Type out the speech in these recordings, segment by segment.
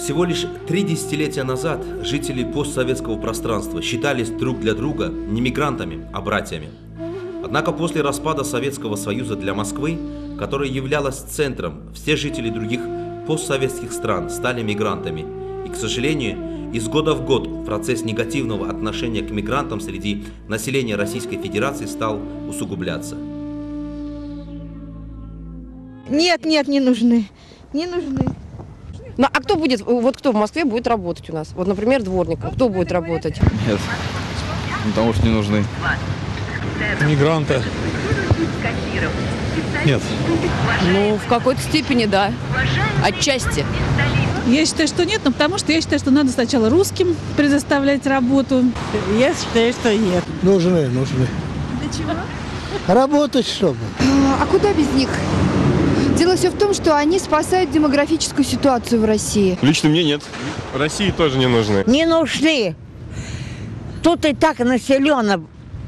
Всего лишь 3 десятилетия назад жители постсоветского пространства считались друг для друга не мигрантами, а братьями. Однако после распада Советского Союза для Москвы, которая являлась центром, все жители других постсоветских стран стали мигрантами. И, к сожалению, из года в год процесс негативного отношения к мигрантам среди населения Российской Федерации стал усугубляться. Нет, не нужны. Не нужны. Ну, а кто будет, вот кто в Москве будет работать у нас? Вот, например, дворником. Кто будет работать? Нет, потому что не нужны. Мигранты. Нет. Ну, в какой-то степени, да. Отчасти. Я считаю, что нет, но потому что я считаю, что надо сначала русским предоставлять работу. Я считаю, что нет. Нужны. Для чего? Работать, чтобы. А куда без них? Дело все в том, что они спасают демографическую ситуацию в России. Лично мне нет. России тоже не нужны. Не нужны. Тут и так населено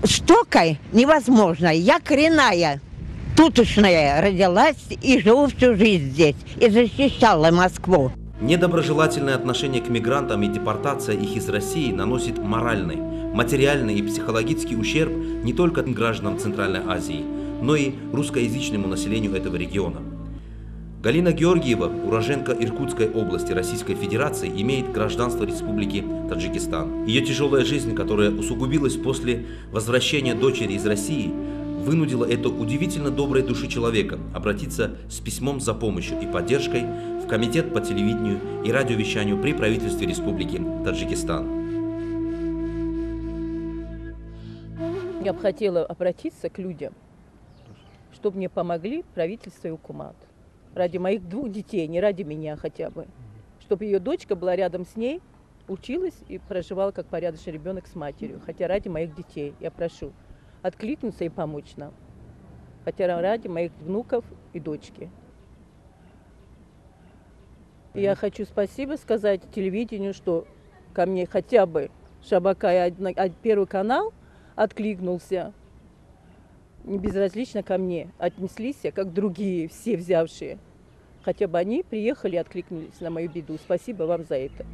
столько невозможно. Я коренная, тутошная, родилась и живу всю жизнь здесь. И защищала Москву. Недоброжелательное отношение к мигрантам и депортация их из России наносит моральный, материальный и психологический ущерб не только гражданам Центральной Азии, но и русскоязычному населению этого региона. Галина Георгиева, уроженка Иркутской области Российской Федерации, имеет гражданство Республики Таджикистан. Ее тяжелая жизнь, которая усугубилась после возвращения дочери из России, вынудила эту удивительно доброй души человека обратиться с письмом за помощью и поддержкой в Комитет по телевидению и радиовещанию при правительстве Республики Таджикистан. Я бы хотела обратиться к людям, чтобы мне помогли правительство и укумат. Ради моих 2 детей, не ради меня хотя бы. Чтобы ее дочка была рядом с ней, училась и проживала как порядочный ребенок с матерью. Хотя ради моих детей я прошу откликнуться и помочь нам. Хотя ради моих внуков и дочки. И я хочу спасибо сказать телевидению, что ко мне хотя бы Шабака и Первый канал откликнулся. Не безразлично ко мне отнеслись, как другие, все взявшие. Хотя бы они приехали и откликнулись на мою беду. Спасибо вам за это.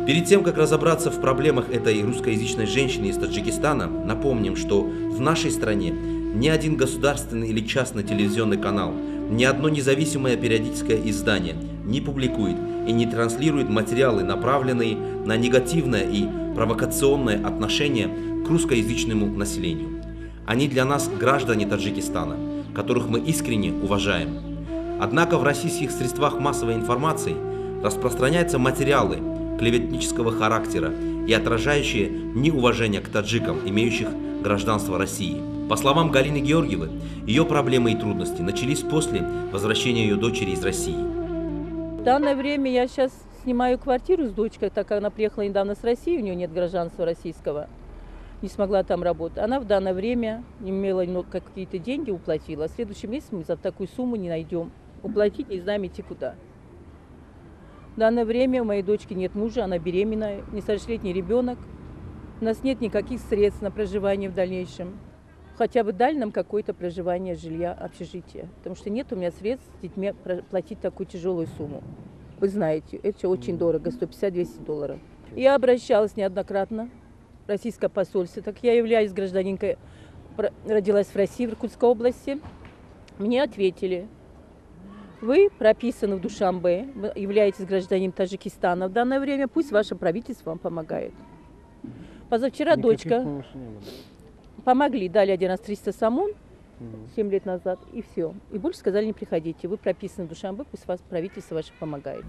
Перед тем, как разобраться в проблемах этой русскоязычной женщины из Таджикистана, напомним, что в нашей стране ни один государственный или частный телевизионный канал, ни одно независимое периодическое издание не публикует и не транслирует материалы, направленные на негативное и провокационное отношение к русскоязычному населению. Они для нас граждане Таджикистана, которых мы искренне уважаем. Однако в российских средствах массовой информации распространяются материалы клеветнического характера и отражающие неуважение к таджикам, имеющих гражданство России. По словам Галины Георгиевой, ее проблемы и трудности начались после возвращения ее дочери из России. В данное время я сейчас снимаю квартиру с дочкой, так как она приехала недавно с России, у нее нет гражданства российского. Не смогла там работать. Она в данное время имела какие-то деньги, уплатила. А в следующем месяце мы за такую сумму не найдем. Уплатить не знаем идти куда. В данное время у моей дочки нет мужа, она беременная, несовершеннолетний ребенок. У нас нет никаких средств на проживание в дальнейшем. Хотя бы дали нам какое-то проживание, жилья, общежития. Потому что нет у меня средств с детьми платить такую тяжелую сумму. Вы знаете, это очень дорого, 150-200 долларов. Я обращалась неоднократно. Российское посольство, так я являюсь гражданинкой, родилась в России, в Иркутской области. Мне ответили, вы прописаны в Душанбе, вы являетесь гражданином Таджикистана в данное время, пусть ваше правительство вам помогает. Позавчера дочка помогли, дали 1 раз 300 сомон 7 лет назад, и все. И больше сказали, не приходите, вы прописаны в Душанбе, пусть вас правительство ваше помогает.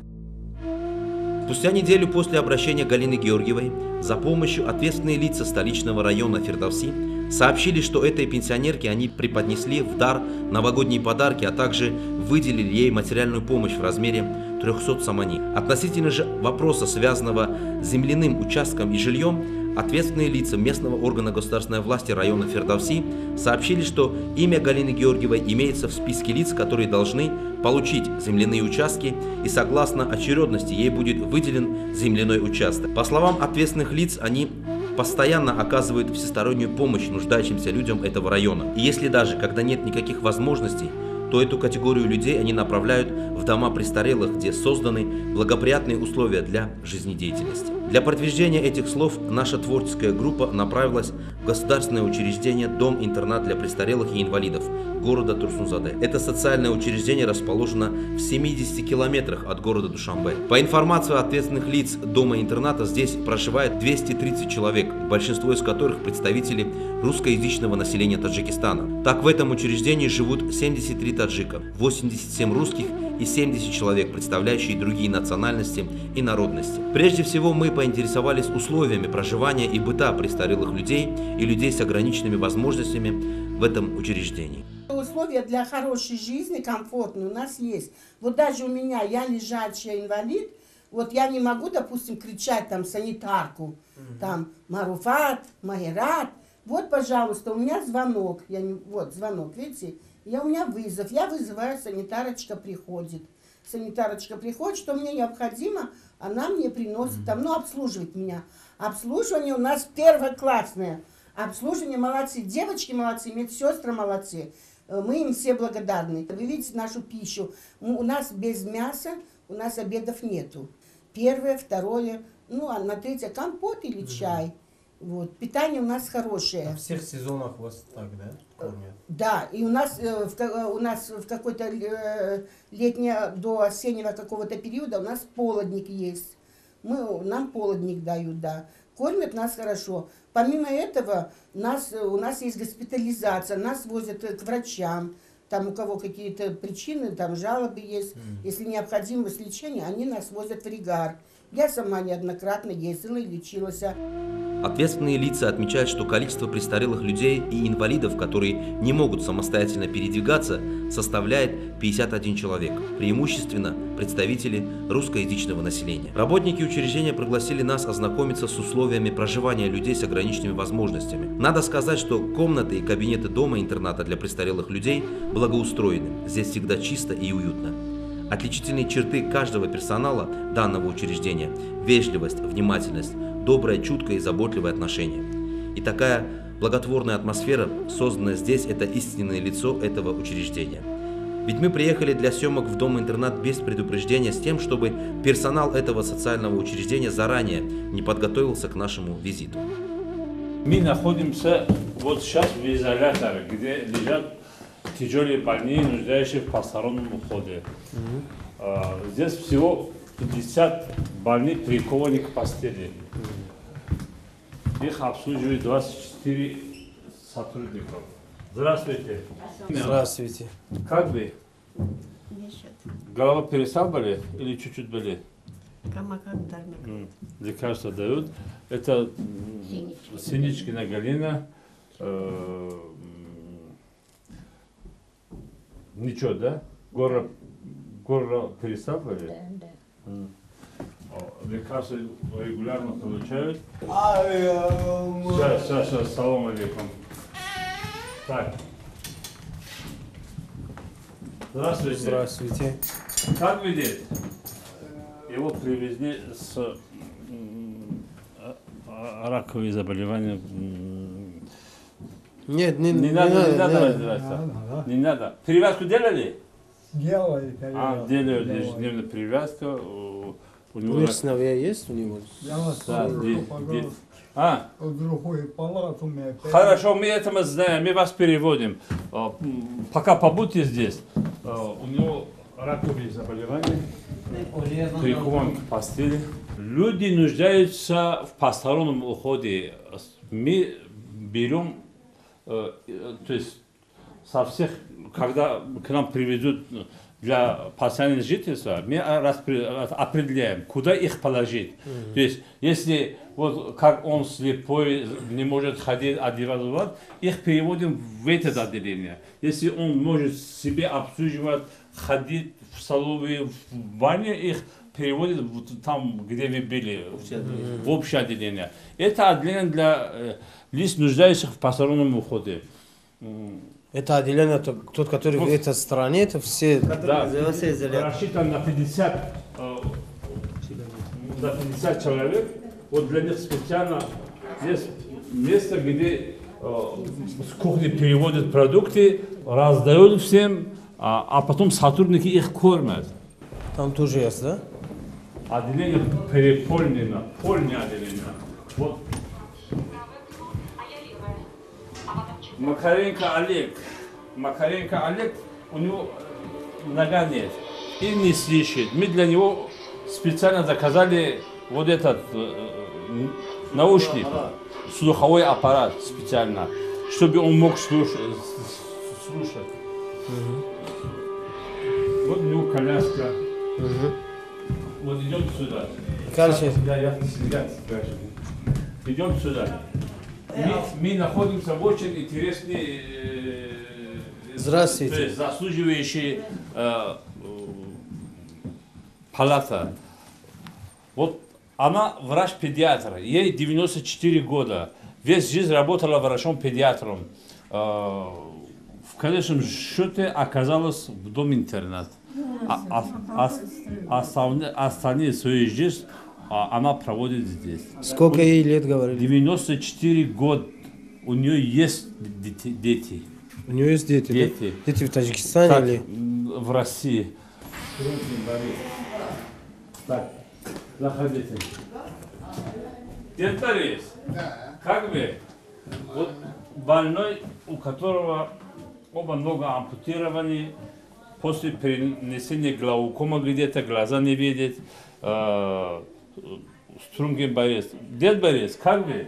Спустя неделю после обращения Галины Георгиевой за помощью ответственные лица столичного района Фердовси сообщили, что этой пенсионерке они преподнесли в дар новогодние подарки, а также выделили ей материальную помощь в размере 300 сомони. Относительно же вопроса, связанного с земляным участком и жильем, ответственные лица местного органа государственной власти района Фердовси сообщили, что имя Галины Георгиевой имеется в списке лиц, которые должны получить земляные участки, и согласно очередности ей будет выделен земляной участок. По словам ответственных лиц, они постоянно оказывают всестороннюю помощь нуждающимся людям этого района. И если даже, когда нет никаких возможностей, то эту категорию людей они направляют в дома престарелых, где созданы благоприятные условия для жизнедеятельности. Для продвижения этих слов наша творческая группа направилась в государственное учреждение «Дом-интернат для престарелых и инвалидов» города Турсунзаде. Это социальное учреждение расположено в 70 километрах от города Душанбе. По информации ответственных лиц дома-интерната, здесь проживает 230 человек, большинство из которых представители русскоязычного населения Таджикистана. Так, в этом учреждении живут 73 таджика, 87 русских и 70 человек, представляющие другие национальности и народности. Прежде всего, мы поинтересовались условиями проживания и быта престарелых людей и людей с ограниченными возможностями в этом учреждении. Условия для хорошей жизни, комфортные у нас есть. Вот даже у меня, я лежачий инвалид, вот я не могу, допустим, кричать там санитарку, там Маруфат, Магерат. Вот, пожалуйста, у меня звонок, вот звонок, видите, у меня вызов, я вызываю, санитарочка приходит. Санитарочка приходит, что мне необходимо, она мне приносит там, обслуживать меня. Обслуживание у нас первоклассное. Обслуживание молодцы, девочки молодцы, медсестры молодцы. Мы им все благодарны. Вы видите нашу пищу. У нас без мяса, у нас обедов нету. Первое, второе, а на третье компот или чай. Вот. Питание у нас хорошее. На всех сезонах у вас так, да, кормят? Да, и у нас в какой-то летнее до осеннего какого-то периода у нас полодник есть. Нам полодник дают, да. Кормят нас хорошо. Помимо этого, у нас есть госпитализация, нас возят к врачам. Там у кого какие-то причины, там жалобы есть. Если необходимость лечения, они нас возят в Ригар. Я сама неоднократно ездила и лечилась. Ответственные лица отмечают, что количество престарелых людей и инвалидов, которые не могут самостоятельно передвигаться, составляет 51 человек, преимущественно представители русскоязычного населения. Работники учреждения пригласили нас ознакомиться с условиями проживания людей с ограниченными возможностями. Надо сказать, что комнаты и кабинеты дома-интерната для престарелых людей благоустроены. Здесь всегда чисто и уютно. Отличительные черты каждого персонала данного учреждения – вежливость, внимательность, доброе, чуткое и заботливое отношение. И такая благотворная атмосфера, созданная здесь, это истинное лицо этого учреждения. Ведь мы приехали для съемок в дом-интернат без предупреждения, с тем, чтобы персонал этого социального учреждения заранее не подготовился к нашему визиту. Мы находимся вот сейчас в изоляторе, где лежат тяжелые больные, нуждающие в постороннем уходе. Здесь всего 50 больных прикованы к постели. Их обслуживает 24 сотрудника. Здравствуйте. Здравствуйте. Как вы? Голова перестала болеть или чуть-чуть болит? Лекарства дают. Это Синичкина Галина. Ничего, да? Горло перестала болеть? Да. Лекарства регулярно получают. Сейчас, салам алейкум. Так. Здравствуйте. Здравствуйте. Как видите, его привезли с раковыми заболеваниями. Нет, не надо. Не надо. Привязку делали? Делали. Делали ежедневную привязку. У него есть у него? В другую палату меня. Хорошо, мы это знаем, мы вас переводим. Пока побудьте здесь. У него раковые заболевания, прикован к постели. Люди нуждаются в постороннем уходе. Мы берем, то есть со всех, когда к нам приведут для постоянного жительства, мы определяем, куда их положить. То есть, если вот как он слепой, не может ходить, одеваться, их переводим в это отделение. Если он может себе обслуживать, ходить в столовые, в бане, их переводят там, где вы были, в общее отделение. Это отделение для лиц, нуждающих в постороннем уходе. Это отделение, тот, который в этой стране, это все... Да, рассчитан на 50 человек. Вот для них специально есть место, где с кухни переводят продукты, раздают всем, а потом сотрудники их кормят. Там тоже есть, да? Отделение переполнено, полное отделение. Вот. Макаренко Олег, у него нога нет и не слышит. Мы для него специально заказали вот этот наушник, слуховой аппарат специально, чтобы он мог слушать. Вот у него коляска. Вот идем сюда. Идем сюда. Мы находимся в очень интересной, Здравствуйте. Заслуживающей палата. Вот она врач-педиатр, ей 94 года. Весь жизнь работала врачом-педиатром. В конечном счете оказалась в дом-интернат. Остальные свою жизнь она проводит здесь. Сколько ей лет, говорили? 94 года. У нее есть дети. У нее есть дети, дети. Да? Дети в Таджикистане так, или? В России. Так, заходите. Дед Борис, как вы? Вот больной, у которого оба нога ампутированы, после перенесения глаукома где-то глаза не видят. Струнгин Борис. Дед Борис, как вы?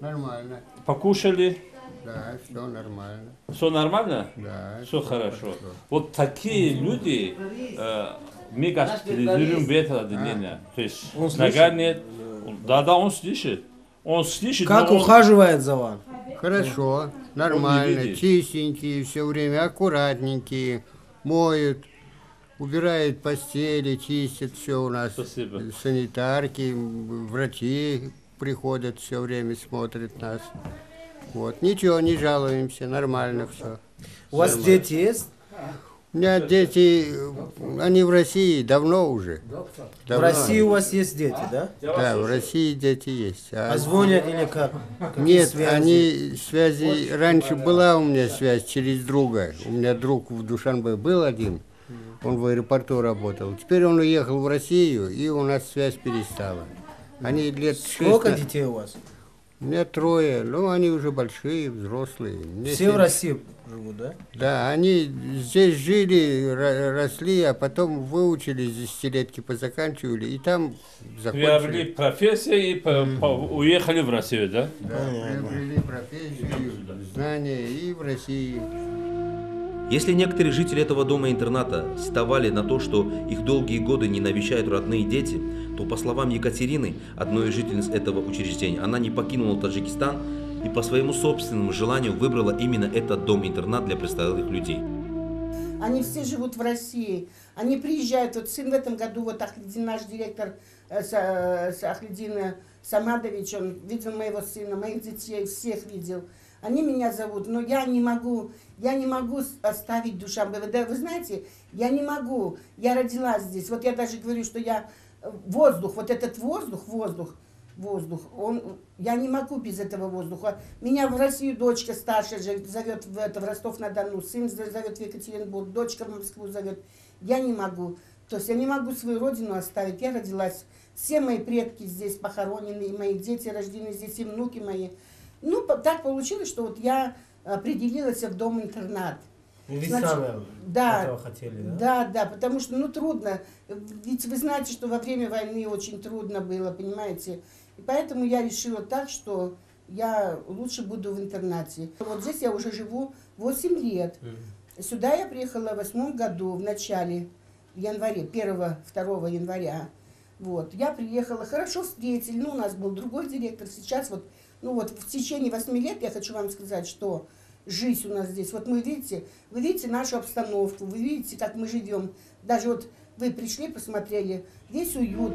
Нормально. Покушали? Да, все нормально. Все нормально? Да. Все хорошо. Вот такие люди мы госпитализируем в это отделение. То есть нога нет. Да, он слышит. Он слышит. Как ухаживает за вами? Хорошо, нормально, чистенькие, все время аккуратненькие, моют, убирают постели, чистят все у нас. Спасибо. Санитарки, врачи приходят все время, смотрят нас. Вот, ничего, не жалуемся, нормально все. У вас дети есть? У меня дети, они в России давно уже. В России у вас есть дети, да? Да, в России дети есть. А звонят или как? Нет, они связи... Раньше была у меня связь через друга. У меня друг в Душанбе был один, он в аэропорту работал. Теперь он уехал в Россию, и у нас связь перестала. Они лет 6... Сколько детей у вас? У меня 3, но они уже большие, взрослые. Все в России живут, да? Да, они здесь жили, росли, а потом выучились, десятилетки позаканчивали, и там закончили. Приобрели профессию и уехали в Россию, да? Да, приобрели профессию, знания и в России. Если некоторые жители этого дома-интерната сетовали на то, что их долгие годы не навещают родные дети, то, по словам Екатерины, одной из жительниц этого учреждения, она не покинула Таджикистан и по своему собственному желанию выбрала именно этот дом-интернат для престарелых людей. Они все живут в России. Они приезжают. Вот сын в этом году, вот Ахлидин, наш директор Ахлидин Самадович, он видел моего сына, моих детей, всех видел. Они меня зовут, но я не могу оставить Душанбе. Вы знаете, я не могу. Я родилась здесь. Вот я даже говорю, что я воздух, вот этот воздух, я не могу без этого воздуха. Меня в Россию дочка старшая зовет в Ростов-на-Дону, сын зовет в Екатеринбург, дочка в Москву зовет. Я не могу. То есть я не могу свою родину оставить. Я родилась. Все мои предки здесь похоронены, и мои дети рождены здесь, и внуки мои. Ну, так получилось, что вот я определилась в дом-интернат. Вы сами этого хотели, да? Да, потому что, трудно. Ведь вы знаете, что во время войны очень трудно было, понимаете? И поэтому я решила так, что я лучше буду в интернате. Вот здесь я уже живу 8 лет. Сюда я приехала в 2008 году, в начале, в январе, 1-2 января. Вот, я приехала, хорошо встретили, у нас был другой директор, сейчас вот, в течение 8 лет я хочу вам сказать, что жизнь у нас здесь, вот вы видите нашу обстановку, вы видите, как мы живем, даже вот вы пришли, посмотрели, весь уют.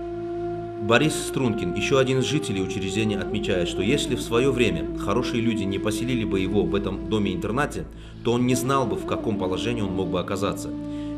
Борис Стрункин, еще один из жителей учреждения, отмечает, что если в свое время хорошие люди не поселили бы его в этом доме-интернате, то он не знал бы, в каком положении он мог бы оказаться.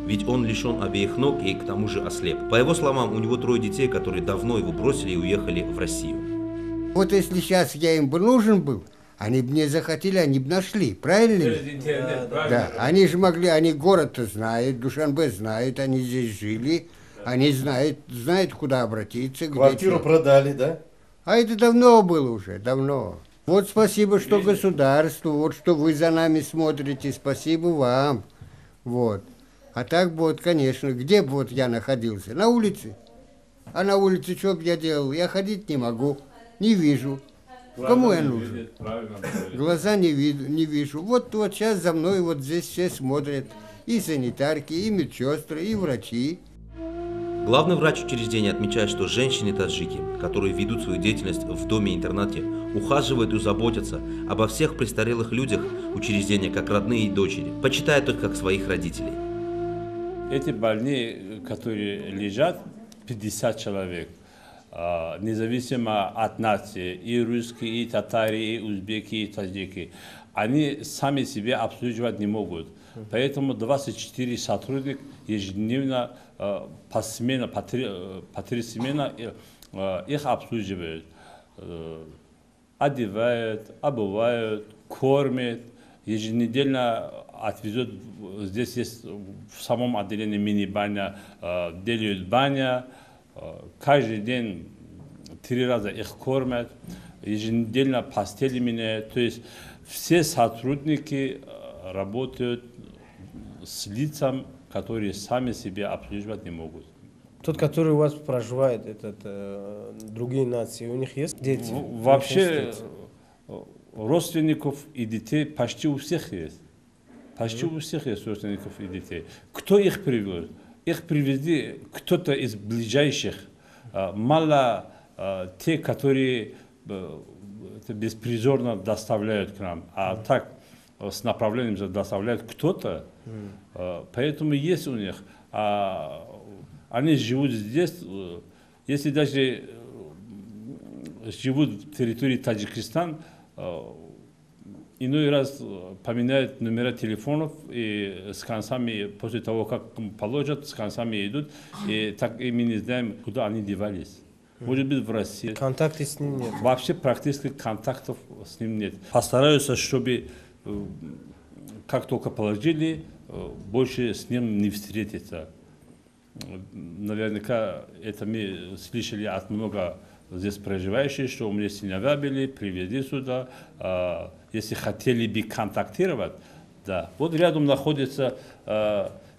Ведь он лишен обеих ног и к тому же ослеп. По его словам, у него 3 детей, которые давно его бросили и уехали в Россию. Вот если сейчас я им бы нужен был, Они бы не захотели, они бы нашли, правильно? Через интернет, правильно. Да, они же могли, они город-то знают, Душанбе знают, они здесь жили, они знают, куда обратиться. Квартиру продали, да? А это давно было уже, давно. Вот спасибо, что государству, вот что вы за нами смотрите, спасибо вам. Вот. А так вот, конечно, где бы вот я находился? На улице. А на улице что бы я делал? Я ходить не могу, не вижу. Кому я нужен? Глаза не вижу. Вот сейчас за мной вот здесь все смотрят. И санитарки, и медсестры, и врачи. Главный врач учреждения отмечает, что женщины-таджики, которые ведут свою деятельность в доме-интернате, ухаживают и заботятся обо всех престарелых людях учреждения как родные и дочери, почитают их как своих родителей. Эти больные, которые лежат, 50 человек, независимо от нации, и русские, и татари, и узбеки, и таджики, они сами себя обслуживать не могут. Поэтому 24 сотрудника ежедневно по 3 смены их обслуживают. Одевают, обувают, кормят, еженедельно отвезут. Здесь есть в самом отделении мини-баня, делают баня. Каждый день 3 раза их кормят, еженедельно постели меняют. То есть все сотрудники работают с лицом, которые сами себя обслуживать не могут. Тот, который у вас проживает, другие нации, у них есть дети? Вообще родственников и детей почти у всех есть. Почти у всех есть родственников и детей. Кто их привез? Их привезли кто-то из ближайших. Мало те, которые беспризорно доставляют к нам. А так с направлением доставляют кто-то. Поэтому есть у них. Они живут здесь. Если даже живут в территории Таджикистана, иной раз поменяют номера телефонов и с концами, после того, как положат, с концами идут, и так и мы не знаем, куда они девались. Может быть, в России. Контакты с ним нет? Вообще практически контактов с ним нет. Постараются, чтобы как только положили, больше с ним не встретиться. Наверняка это мы слышали от много здесь проживающих, что у меня сыновья были, привезли сюда. Если хотели бы контактировать, да. Вот рядом находится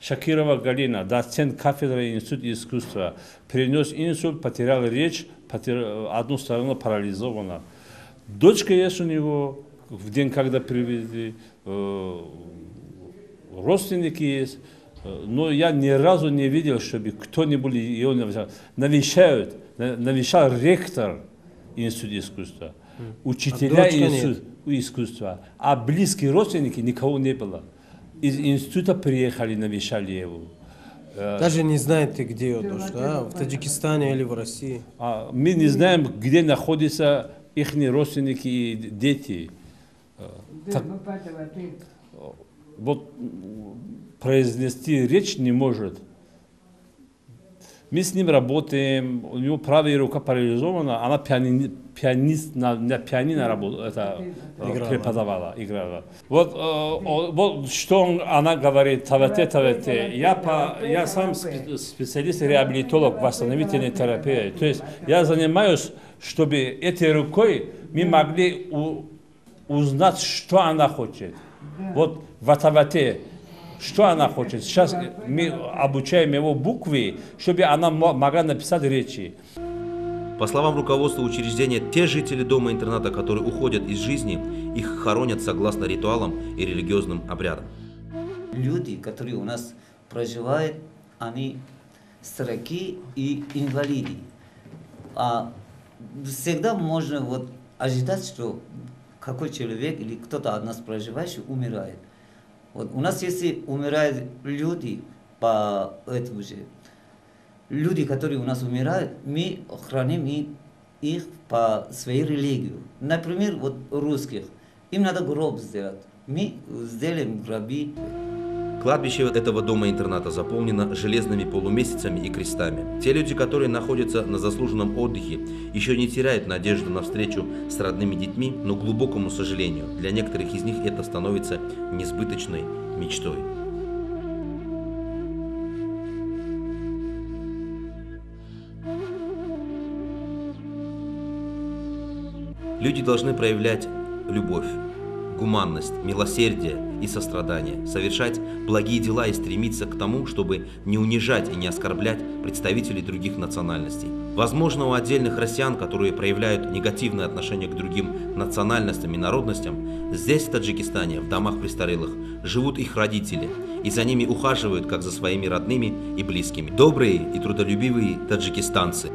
Шакирова Галина, доцент кафедры Института искусства. Перенес инсульт, потерял речь, одну сторону парализована. Дочка есть у него, в день, когда привезли, родственники есть. Но я ни разу не видел, чтобы кто-нибудь ее навещал ректор Института искусства, учителя искусства, а близкие родственники никого не было. Из института приехали, навещали его. Даже не знаете, где ее дочь, в Таджикистане или в России? Мы не знаем, где находятся их родственники и дети. Вот произнести речь не может. Мы с ним работаем, у него правая рука парализована, она пианист на пианино преподавала, играла. Вот что она говорит, ТВТ. Я сам специалист-реабилитолог, восстановительной терапии. То есть я занимаюсь, чтобы этой рукой мы могли узнать, что она хочет. Вот в ТВТ. Что она хочет? Сейчас мы обучаем его буквы, чтобы она могла написать речи. По словам руководства учреждения, те жители дома-интерната, которые уходят из жизни, их хоронят согласно ритуалам и религиозным обрядам. Люди, которые у нас проживают, они старики и инвалиды. Всегда можно ожидать, что какой человек или кто-то от нас проживающий умирает. Вот у нас, если умирают люди по этому же, люди, которые у нас умирают, мы храним их по своей религии. Например, вот русских, им надо гроб сделать. Мы сделаем гробы. Кладбище этого дома-интерната заполнено железными полумесяцами и крестами. Те люди, которые находятся на заслуженном отдыхе, еще не теряют надежду на встречу с родными детьми, но, к глубокому сожалению, для некоторых из них это становится несбыточной мечтой. Люди должны проявлять любовь, гуманность, милосердие и сострадание, совершать благие дела и стремиться к тому, чтобы не унижать и не оскорблять представителей других национальностей. Возможно, у отдельных россиян, которые проявляют негативное отношение к другим национальностям и народностям, здесь, в Таджикистане, в домах престарелых, живут их родители, и за ними ухаживают, как за своими родными и близкими. Добрые и трудолюбивые таджикистанцы.